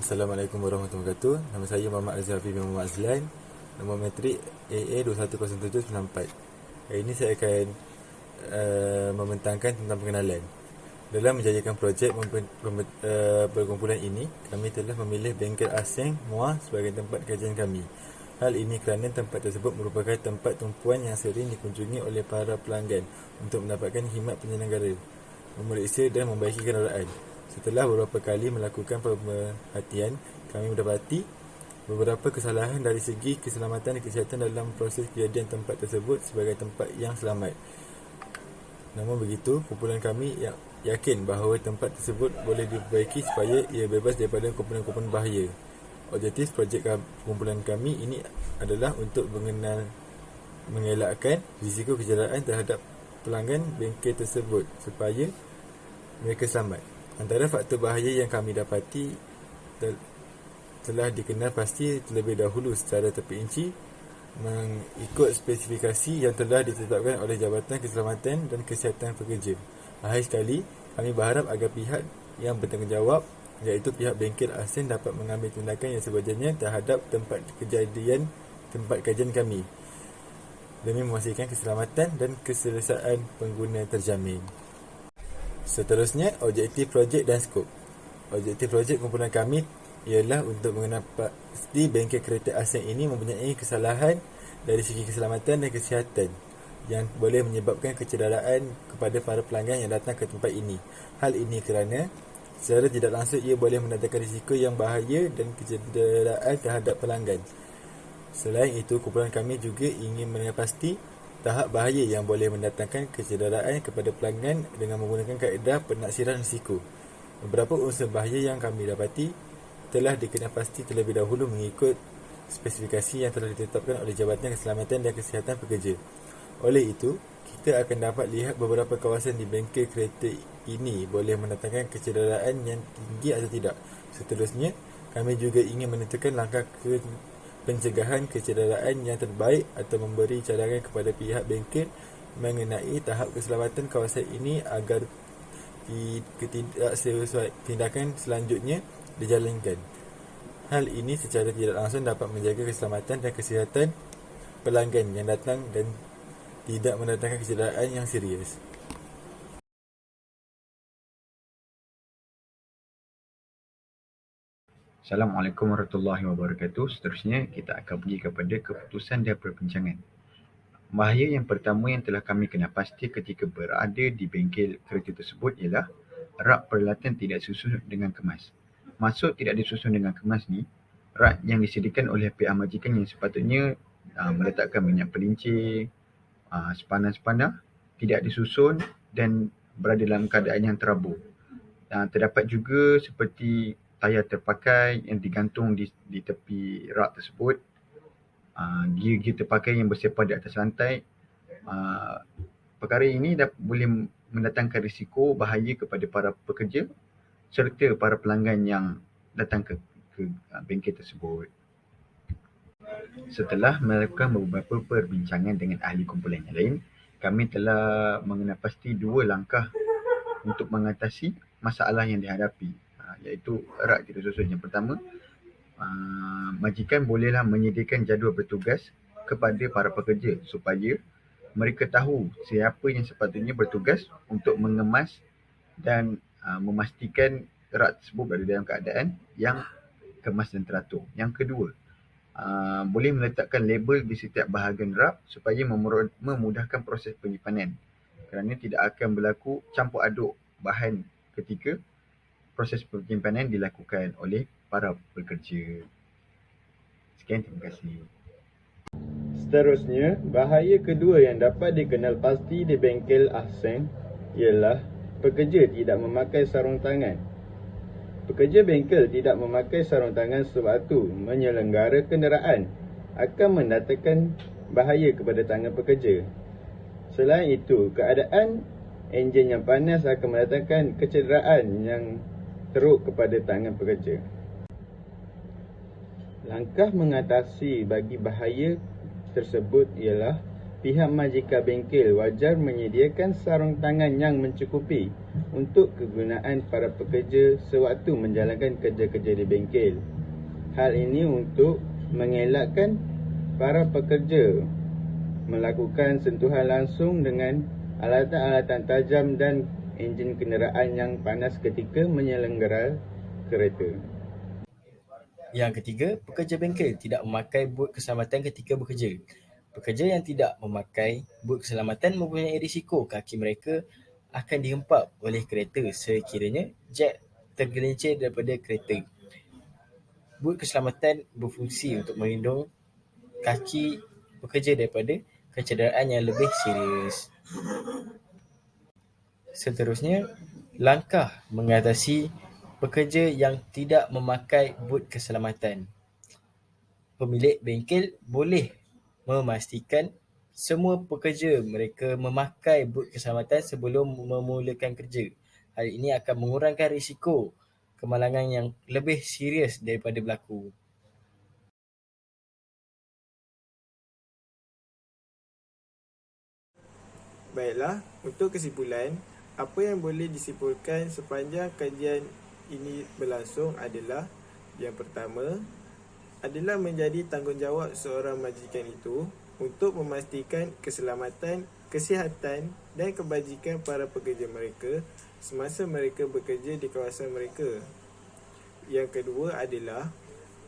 Assalamualaikum warahmatullahi wabarakatuh. Nama saya Muhammad Azhafi bin Muhammad Azlan. Nombor metrik AA210794. Hari ini saya akan membentangkan tentang pengenalan. Dalam menjayakan projek perkumpulan ini, kami telah memilih bengkel Aseng Muar sebagai tempat kajian kami. Hal ini kerana tempat tersebut merupakan tempat tumpuan yang sering dikunjungi oleh para pelanggan untuk mendapatkan khidmat penyelenggara, memeriksa dan membaiki kenderaan. Setelah beberapa kali melakukan pemerhatian, kami mendapati beberapa kesalahan dari segi keselamatan dan kesihatan dalam proses kejadian tempat tersebut sebagai tempat yang selamat. Namun begitu, kumpulan kami yakin bahawa tempat tersebut boleh diperbaiki supaya ia bebas daripada komponen-komponen bahaya. Objektif projek kumpulan kami ini adalah untuk mengelakkan risiko kecederaan terhadap pelanggan bengkel tersebut supaya mereka selamat. Antara faktor bahaya yang kami dapati telah dikenal pasti terlebih dahulu secara terperinci mengikut spesifikasi yang telah ditetapkan oleh Jabatan Keselamatan dan Kesihatan Pekerja. Akhir sekali, kami berharap agar pihak yang bertanggungjawab, iaitu pihak bengkel Aseng, dapat mengambil tindakan yang sewajarnya terhadap tempat kajian kami demi memastikan keselamatan dan keselesaan pengguna terjamin. Seterusnya, objektif projek dan skop. Objektif projek kumpulan kami ialah untuk mengenal pasti bengkel kereta Aseng ini mempunyai kesalahan dari segi keselamatan dan kesihatan yang boleh menyebabkan kecederaan kepada para pelanggan yang datang ke tempat ini. Hal ini kerana secara tidak langsung ia boleh mendatangkan risiko yang bahaya dan kecederaan terhadap pelanggan. Selain itu, kumpulan kami juga ingin mengenal pasti tahap bahaya yang boleh mendatangkan kecederaan kepada pelanggan dengan menggunakan kaedah penaksiran risiko. Beberapa unsur bahaya yang kami dapati telah dikenal pasti terlebih dahulu mengikut spesifikasi yang telah ditetapkan oleh Jabatan Keselamatan dan Kesihatan Pekerja. Oleh itu, kita akan dapat lihat beberapa kawasan di bengkel kereta ini boleh mendatangkan kecederaan yang tinggi atau tidak. Seterusnya, kami juga ingin menentukan langkah pencegahan kecederaan yang terbaik atau memberi cadangan kepada pihak bengkel mengenai tahap keselamatan kawasan ini agar tindakan selanjutnya dijalankan. Hal ini secara tidak langsung dapat menjaga keselamatan dan kesihatan pelanggan yang datang dan tidak mendatangkan kecederaan yang serius. Assalamualaikum warahmatullahi wabarakatuh. Seterusnya, kita akan pergi kepada keputusan dan perbincangan. Bahaya yang pertama yang telah kami kenal pasti ketika berada di bengkel kereta tersebut ialah rak peralatan tidak disusun dengan kemas. Maksud tidak disusun dengan kemas ni, rak yang disediakan oleh pihak majikan yang sepatutnya meletakkan minyak pelincir, spana-spana tidak disusun dan berada dalam keadaan yang terabur. Terdapat juga seperti tayar terpakai yang digantung di tepi rak tersebut, gear-gear terpakai yang bersepah di atas lantai. Perkara ini boleh mendatangkan risiko bahaya kepada para pekerja serta para pelanggan yang datang ke bengkel tersebut. Setelah melakukan beberapa perbincangan dengan ahli kumpulan yang lain, kami telah mengenal pasti dua langkah untuk mengatasi masalah yang dihadapi, iaitu rak tidak susun. Yang pertama, majikan bolehlah menyediakan jadual bertugas kepada para pekerja supaya mereka tahu siapa yang sepatutnya bertugas untuk mengemas dan memastikan rak tersebut berada dalam keadaan yang kemas dan teratur. Yang kedua, boleh meletakkan label di setiap bahagian rak supaya memudahkan proses penyimpanan kerana tidak akan berlaku campur aduk bahan ketika proses penyimpanan dilakukan oleh para pekerja. Sekian, terima kasih. Seterusnya, bahaya kedua yang dapat dikenal pasti di bengkel Aseng ialah pekerja tidak memakai sarung tangan. Pekerja bengkel tidak memakai sarung tangan sewaktu menyelenggara kenderaan akan mendatangkan bahaya kepada tangan pekerja. Selain itu, keadaan enjin yang panas akan mendatangkan kecederaan yang teruk kepada tangan pekerja. Langkah mengatasi bagi bahaya tersebut ialah pihak majikan bengkel wajar menyediakan sarung tangan yang mencukupi untuk kegunaan para pekerja sewaktu menjalankan kerja-kerja di bengkel. Hal ini untuk mengelakkan para pekerja melakukan sentuhan langsung dengan alatan-alatan tajam dan enjin kenderaan yang panas ketika menyelenggara kereta. Yang ketiga, pekerja bengkel tidak memakai bot keselamatan ketika bekerja. Pekerja yang tidak memakai bot keselamatan mempunyai risiko kaki mereka akan dihempap oleh kereta sekiranya jak tergelincir daripada kereta. Bot keselamatan berfungsi untuk melindungi kaki pekerja daripada kecederaan yang lebih serius. Seterusnya, langkah mengatasi pekerja yang tidak memakai bot keselamatan. Pemilik bengkel boleh memastikan semua pekerja mereka memakai bot keselamatan sebelum memulakan kerja. Hal ini akan mengurangkan risiko kemalangan yang lebih serius daripada berlaku. Baiklah, untuk kesimpulan, apa yang boleh disimpulkan sepanjang kajian ini berlangsung adalah yang pertama adalah menjadi tanggungjawab seorang majikan itu untuk memastikan keselamatan, kesihatan dan kebajikan para pekerja mereka semasa mereka bekerja di kawasan mereka. Yang kedua adalah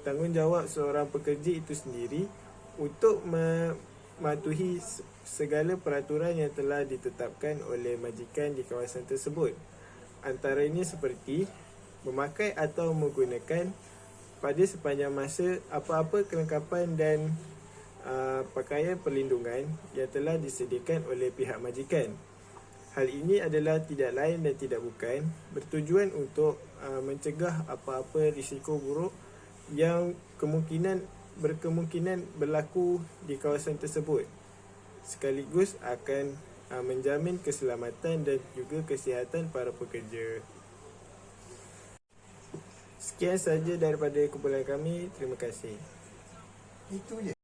tanggungjawab seorang pekerja itu sendiri untuk mematuhi segala peraturan yang telah ditetapkan oleh majikan di kawasan tersebut. Antaranya seperti memakai atau menggunakan pada sepanjang masa apa-apa kelengkapan dan pakaian perlindungan yang telah disediakan oleh pihak majikan. Hal ini adalah tidak lain dan tidak bukan bertujuan untuk mencegah apa-apa risiko buruk yang berkemungkinan berlaku di kawasan tersebut, sekaligus akan menjamin keselamatan dan juga kesihatan para pekerja. Sekian sahaja daripada kumpulan kami. Terima kasih.